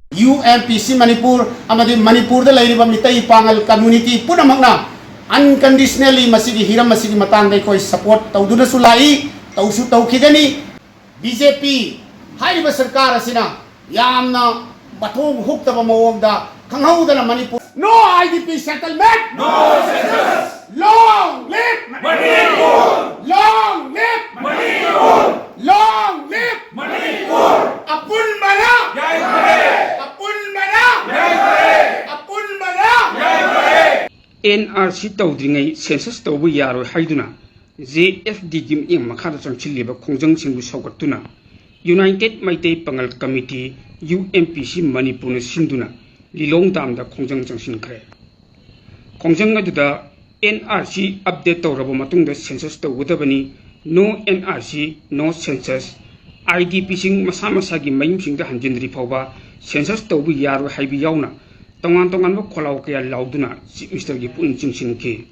UMPC Manipur amadi Manipur da lairiba mitai pangal community punamakna unconditionally masigi hiram masigi matang dai koi support tawduna sulai tawsu tawkhigani BJP hairiba sarkar asina yamna bathong huktaba mawongda khanghaudana Manipur no IDP settlement no census long live Manipur long live Manipur long live Manipur apun mana jai bhare apun mana jai bhare apun mana jai bhare NRC tawdringai census tawbu yaroi haiduna JFD gim ing makhada changchiliba khongjang singbu saugatuna United Maitai Pangal Committee UMPC Manipur na sinduna Lilong Dam da khongjang changsin khre khongjang aduda NRC update tawrabo matungda census tawudabani no NRC no census IDP sing masa masagi mayum singda hanjindri phawba census tawbu yaroi haibi yauna tongan tongan bo kholau kaya lauduna chief minister gi pun chingsin ke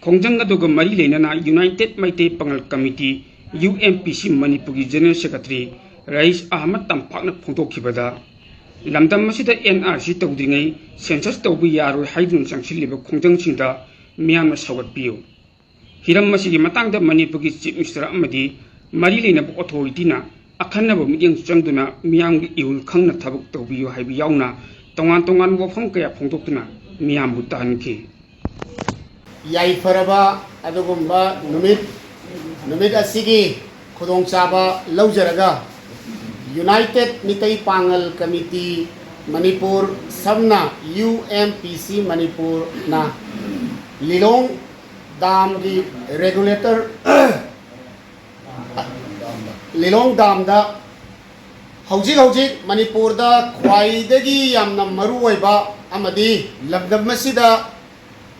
khongjang aduga mari leinana United Maitai Pangal Committee UMPC Manipur gi General Secretary Rais Ahmad Tampakna phongdokhibada lamdam masida NRC tawdringai census tawbu yaroi haidun changchiliba khongjang singda miyamna sagat piyo hiram masigi matangda Manipur gi chief minister amadi mari leinaba authority na akhanaba midyang changduna miyam gi iul khangna thabuk tawbiyo haibi yauna tongan tongan wafam kaya phongdoktuna miyam bu tahanke yai faraba adugumba numit asigi khudong chaba laujaraga United Mitai Pangal Committee Manipur samna UMPC Manipur na Lilong Dam di regulator Lilong Dam da hojik Manipur da khwaidagi yamna maru oiba amadi labdam masida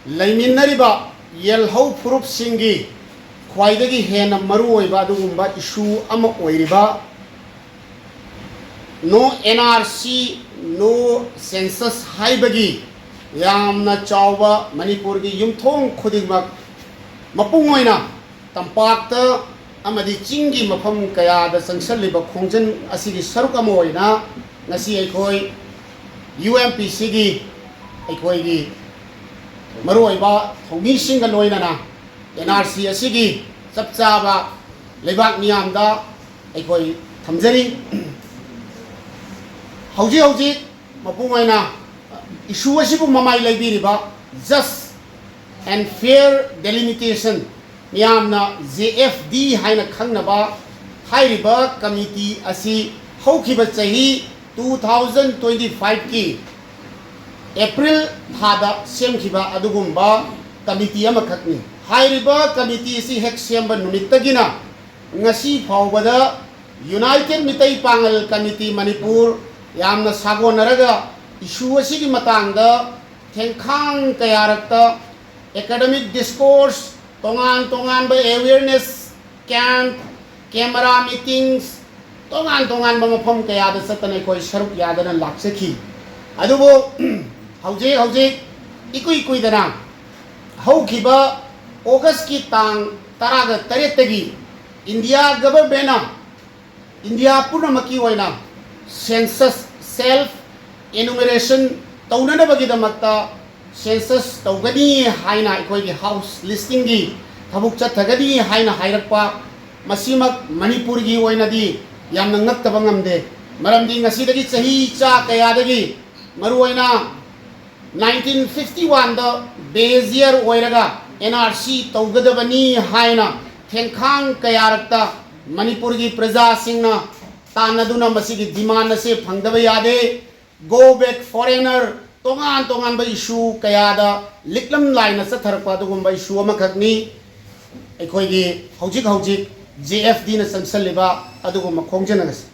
laiminariba yelhau furup singi khwaidagi hena maru oiba adugumba issue ama oiriba no NRC no census haibagi yamna chawba Manipur gi yumthong khudingmak mapung oina tampakta amadi chingi mafam kaya da sangsaliba khongjan asigi saruk ama oina ngasi aikoi UMPC gi aikoi gi maruiba thomi singa loina na NRC asigi chapchaba lebak miyamda aikoi thamjari hauji mapung oina issue asibu mamai laibiriba just and fair delimitation miyamna JFD haina khangnaba hairiba committee asi haukiba chahi 2025 ki April thada semkhiba adugumba committee ama khakni hairiba committee si hek semba numittagina ngasi phawbada United Mitai Pangal Committee Manipur yamna sagonaraga issue asigi matangda thengkhang kayarakta academic discourse tongan ba awareness camp camera meetings tongan ba mafam kaya da satane koi saruk yadana laksakhi adubo hauji ikui dana haukiba August ki tang taraga taretagi India government na India punamaki waina census self enumeration taunana bagi damakta census tawgani haina ikoi gi house listing gi thabuk chathagani haina hairakpa masimak Manipur gi oina di yamna ngaktaba ngamde maramdi ngasidagi chahi cha kaya dagi maru oina 1951 da base year oiraga NRC tawgadabani haina thengkhang kayarakta Manipur gi praja singna tanaduna masigi demand ase phangdaba yade go back foreigner tongan ba issue kayada liklam line sa tharpa dugumba issue amakhakni aikoi gi hojik JFD na samsaliba adugumba khongjanagas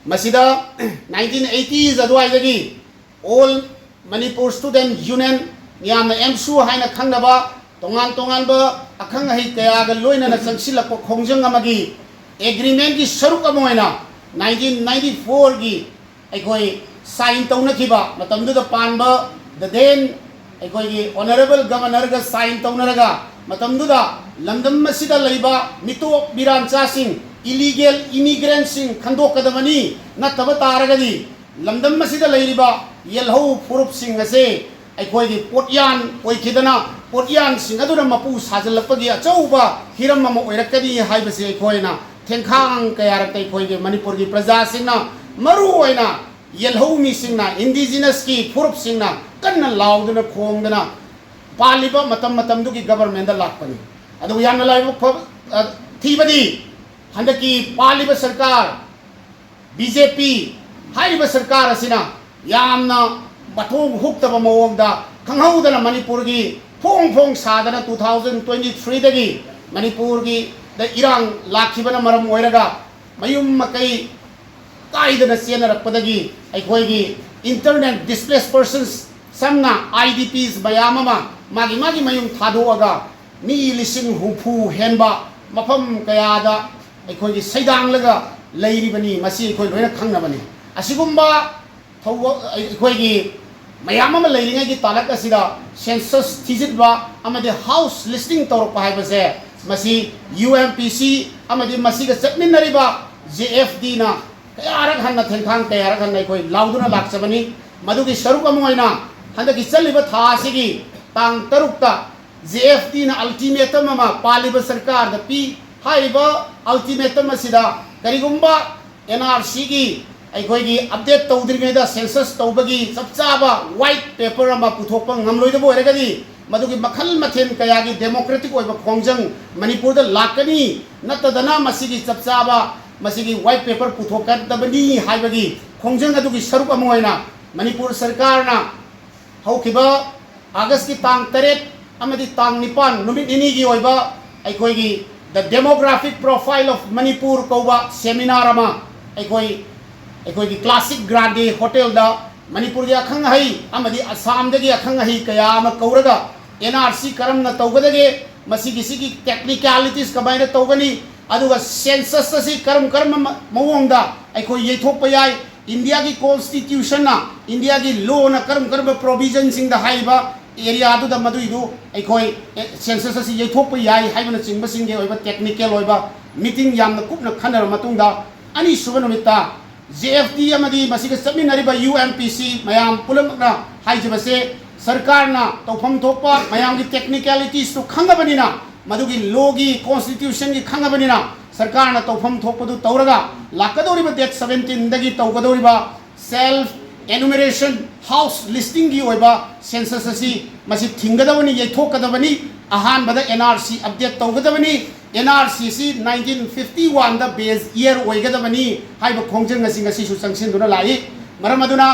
masida 1980s adwai dagi all Manipur Student Union yamna MSU haina khangnaba tongan ba akhang hai kayaga loina na samsilakpa khongjang amagi agreement gi saruk amoina 1994 gi aikoi sign tawnakiba matamduda panba the then aikoi honorable governor ga sign tawnaraga matamduda lamdam masida leiba mito birancha sing illegal immigrants sing khandokadamani nataba taragadi lamdam masida leiriba yelho furup sing ase aikoi gi potyan oikidana potyan sing aduna mapu sajalapagi achauba hiram mama oirakani haibase aikoi na thengkhang kayarak tai khoi gi manipur gi praja singna maru oina yelho mi singna indigenous ki furup singna kanna lauduna khongdana paliba matam matam du gi government da lakpani adu yanna laibu thibadi handaki paliba sarkar BJP हाइबा सरकार असिना यामना बथोंग हुक्तबा मवंगदा खंगहौदना मणिपुर की Phong Phong सादना 2023 दगी मणिपुर की the इरांग लाखिबना मरम ओइरगा मयुम मकई काइदना सेनरपदगी अखोइगी internet displace persons समना IDPs मयाममा मागी मागी मयुम थादोअगा मी लिसिंग हुफु हेनबा मफम कयादा अखोइगी सैदांगलगा लैरिबनी मसी अखोइ लोइना खंगनबनी असिगुम्बा थौवा अखोइगी मयाम अमा लैरिङैगी तालक असिदा census थिजितबा अमदि house listing तौरपा हाइबसे मसी UMPC अमदि मसीगा चटमिनरिबा JFD ना कयारक हन्ना थेंखांग कयारक हन्ना अखोइ लाउदुना लाक्सबनी मदुगी सरुक अमोइना हन्दकी चलिबा थासिगी तांग तरुकता JFD ना अल्टीमेटम अमा पालिबा सरकार द पी हाइबा अल्टीमेटम असिदा करिगुम्बा NRC की अखोइगी अपडेट तौद्रिङैदा सेंसस तौबगी चपचाबा व्हाइट पेपर अमा पुथोकपा ngamloidabo ओइरगदी मदुगी मखल मथेन कयागी डेमोक्रेटिक ओइबा खोंजंग मणिपुर दा लाकनी नतदना मसिगी चपचाबा मसिगी व्हाइट पेपर पुथोकदबनी हाइबगी खोंजंग अदुगी सरुक अमोइना मणिपुर सरकारना हौखिबा अगस्त की तांग 3 अमदि तांग 9 नुमित निगी ओइबा अखोइगी the demographic profile of Manipur कौबा सेमिनार अमा अखोइगी क्लासिक ग्रांडे होटल दा मणिपुर की अखंग हई अमदि असम दगी अखंग हई कया अमा कौरगा NRC करमना तौगदगे मसिगी सिगी टेक्निकलिटीज कबाइना तौगनी अदुगा सेंसस असी करम मवोंगदा अखोइ येथोकपा याय इंडिया की कॉन्स्टिट्यूशन ना इंडिया की लॉ ना करम प्रोविजन सिंग दा हाइबा एरिया अदुदा मदुइदु अखोइ सेंसस असी येथोकपा याय हाइबना चिंगबा सिंगे ओइबा टेक्निकल ओइबा मीटिंग यामना कुपना खनर मतुंगदा अनि सुबा नुमिता JFD अमदी मसिगा चटमिनरिबा UMPC मयाम पुलमना हाइजबसे सरकारना तौफम थोकपा मयाम की टेक्निकलिटीज तो खंगबनिना मदुगी लोगी कॉन्स्टिट्यूशन की खंगबनिना सरकारना तौफम थोकपदु तौरगा लाकदोरिबा डेट 17 दगी तौगदोरिबा सेल्फ एनुमरेशन हाउस लिस्टिंग की ओइबा सेंसस असी मसि थिंगदबनी येथोकदबनी अहानबदा NRC अपडेट तौगदबनी NRC सी 1951 दा बेस ईयर ओइगदबनी हाइबा खोंजंग असी ngasi सु संगसिनदुना लाई मरम अदुना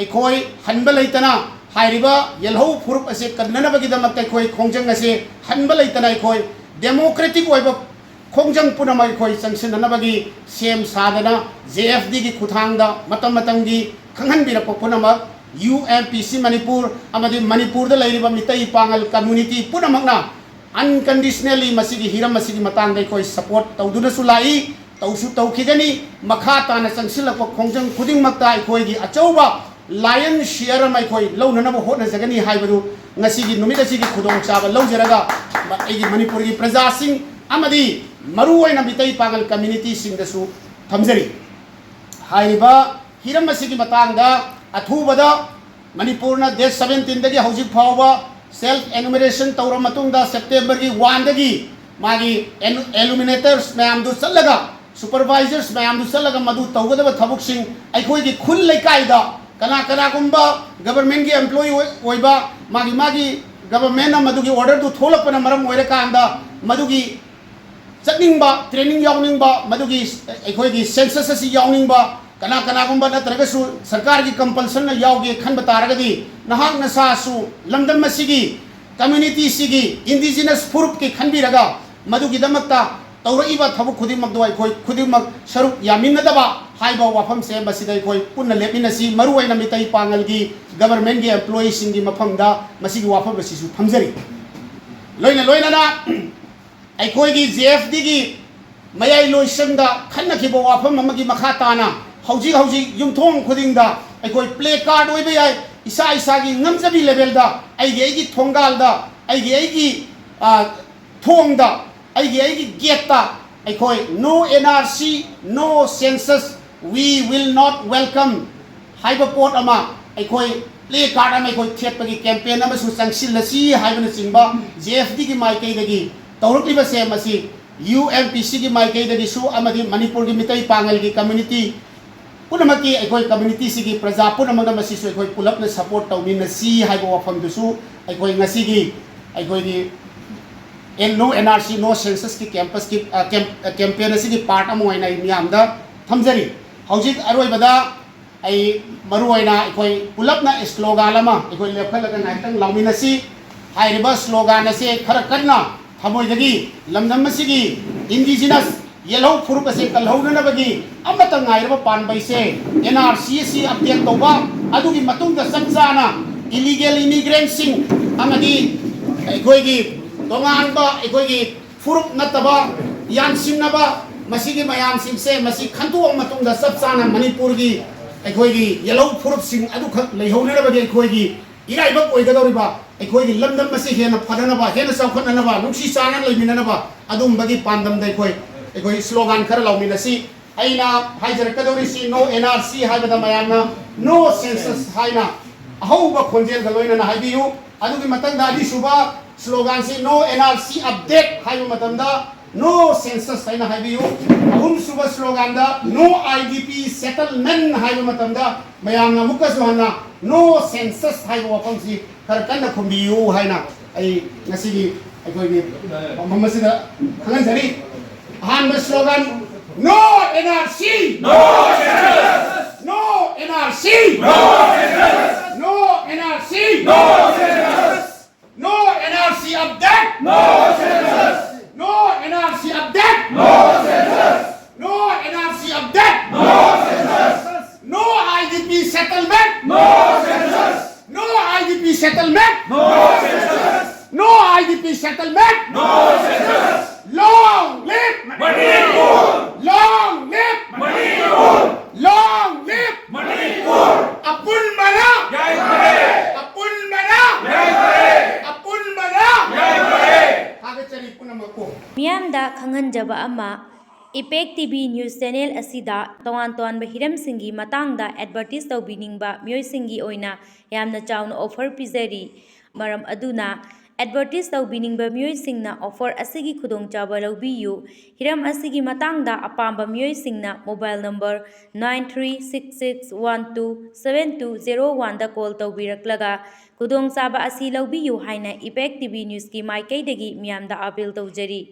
अखोइ हनबा लैतना हाइरिबा येलहो फुरुप असे कन्ननबगिदमक अखोइ खोंजंग असे हनबा लैतना अखोइ डेमोक्रेटिक ओइबा खोंजंग पुनम अखोइ संगसिननबगी सेम सादना JFD की खुथांगदा मतम मतंगी खंगहनबिरप पुनमक UMPC मणिपुर अमदि मणिपुर दा लैरिबा मितै पांगल कम्युनिटी पुनमकना अनकंडीशनली मसिगी हिरम मसिगी मतंग दे कोई सपोर्ट तौदुनसु लाई तौसु तौखिगनी मखा ताना संगसिलप खोंजंग खुदिंग मक्ता अखोइगी अचौबा लायन शेयर मै खोइ लौननब होना जगनी हाइबदु ngasiगी नुमित असिगी खुदोंग चाबा लौजरगा एगी मणिपुर की प्रजा सिंह अमदि मरु ओइना मितै पांगल कम्युनिटी सिंगदसु थमजरी हाइबा हिरम मसिगी मतंगदा अथुबदा मणिपुर ना डेट 17 दगी हौजिक फावबा सेल्फ एनुमरेशन तौर मतुंगदा सेप्टेम्बर की 1 दगी मागी एलुमिनेटर्स मैम दु चलगा सुपरवाइजर्स मैम दु चलगा मदु तौगदब थबुक सिंह अखोइ की खुल लेकाइदा कना गुम्बा गवर्नमेंट की एम्प्लॉय ओइबा मागी गवर्नमेंट ना मदुगी ऑर्डर दु थोलपना मरम ओइरकांदा मदुगी चटनिंगबा ट्रेनिंग यावनिंगबा मदुगी अखोइ की सेंसस असी यावनिंगबा कना गुम्बा नत्रगसु सरकार की कंपल्सन ना यावगे खनब तारगदी नहाक नसासु लमदम मसिगी कम्युनिटी सिगी इंडिजिनस फुरुप की खनबिरगा मदुगी दमक्ता तौरइबा थबु खुदिमक दो अखोइ खुदिमक सरुक यामिनदबा हाइबा वाफम से मसिदा अखोइ पुन्न लेपिनसी मरुवैना मितै पांगल की गवर्नमेंट की एम्प्लॉई सिंग की मफमदा मसिगी वाफम बसिसु थमजरी लोइना ना अखोइ की JFD की मयाई लोइसंदा खन्नखिबा वाफम अमगी मखा ताना हौजी युमथोंग खुदिंगदा अखोइ प्ले कार्ड ओइबे याय इसा की ngамजबी लेवल दा आइगी थोंगाल दा आइगी थोंगदा आइगी गेट दा अखोइ no NRC no census we will not welcome हाइब पोट अमा अखोई प्ले कार्ड अमा अखोई थेटपगी कैंपेन अमा सु चंगसिलसी हाइबन चिंबा JFD की माइकैदगी तौरक्लिबा से मसी UMPC की माइकैदगी सु अमदि मणिपुर की मितै पांगल की कम्युनिटी पुनमकी अखोई कम्युनिटी सिगी प्रजा पुनमग मसी सु अखोई पुलप ने सपोर्ट तौमिनसी हाइब वफम दुसु अखोई ngasi की अखोई की नो NRC नो सेंसस की कैंपस की कैंपेन की पार्ट अमोइना मियामदा थमजरी हौजिक अरोइबदा आई मरुओइना अखोई पुलपना स्लोगान अमा अखोई लेखलगा नाइतंग लाउमिनसी हाइरिबा स्लोगान असे खर कन्ना थमोइदगी लमदम मसिगी इंडिजिनस येलो फुरुक असे कलहौननबगी अमतंग ngairaba पानबैसे NRC सी अपडेट तौबा अदुगी मतुंगदा सबजाना इलीगल इमिग्रेंट सिंग अमदी अखोइगी तोंगानबा अखोइगी फुरुक नतबा यानसिनबा मसिगी मयाम सिंगसे मसि खंतोक मतुंगदा सबजाना मणिपुर की अखोइगी येलो फुरुक सिंग अदु खक लेहौननबगी अखोइगी इराइबक ओइगदौरिबा अखोइगी लमदम मसि हेन फदनबा हेन सौखननबा नुंसी चाना लेमिननबा अदुमबगी पांदम दैखोइ अखोइ स्लोगान खर लाउमिनसी अइना हाइजरकदौरिसी नो NRC हाइबदा मयामना नो सेंसस हाइना अहौबा खोंजेल गलोइना हाइबियु अदुगी मतंदा अदिसुबा स्लोगान से नो NRC अपडेट हाइबा मतंदा नो सेंसस हाइना हाइबियु अहुम सुबा स्लोगान दा नो IDP सेटलमेंट हाइबा मतंदा मयामना मुकसु हना नो सेंसस हाइबा वफमसी खर कन्ना खुंबियु हाइना आई ngasiगी अखोइगी ममसिदा खंगनजरी अहानबा slogan no NRC no census no NRC no census no NRC no census no NRC update no census no NRC update no census no NRC update no census no IDP settlement no census no IDP settlement no census no IDP settlement no census long live Manipur long live Manipur long live Manipur apun mana jai bhare apun mana jai bhare मियामदा खंगनजबा अमा इपेक TV news channel असिदा तोवान तोवान हिरम सिंगी मतांगदा एडवर्टाइज तौबिनिंगबा मियोय सिंगी ओइना यामना चाउन ऑफर पिजरी मरम अदुना एडवर्टाइज तौबिनिंगबा मियोय सिंगना ऑफर असिगी खुदोंचाबा लौबियु हिरम असिगी मतांगदा अपाम्बा मियोय सिंगना मोबाइल नंबर 9366127201 दा कॉल तौबिरक्लगा खुदोंचाबा असि लौबियु हाइना इपेक टीवी न्यूज की माइकैदगी मियामदा अपील तौजरी।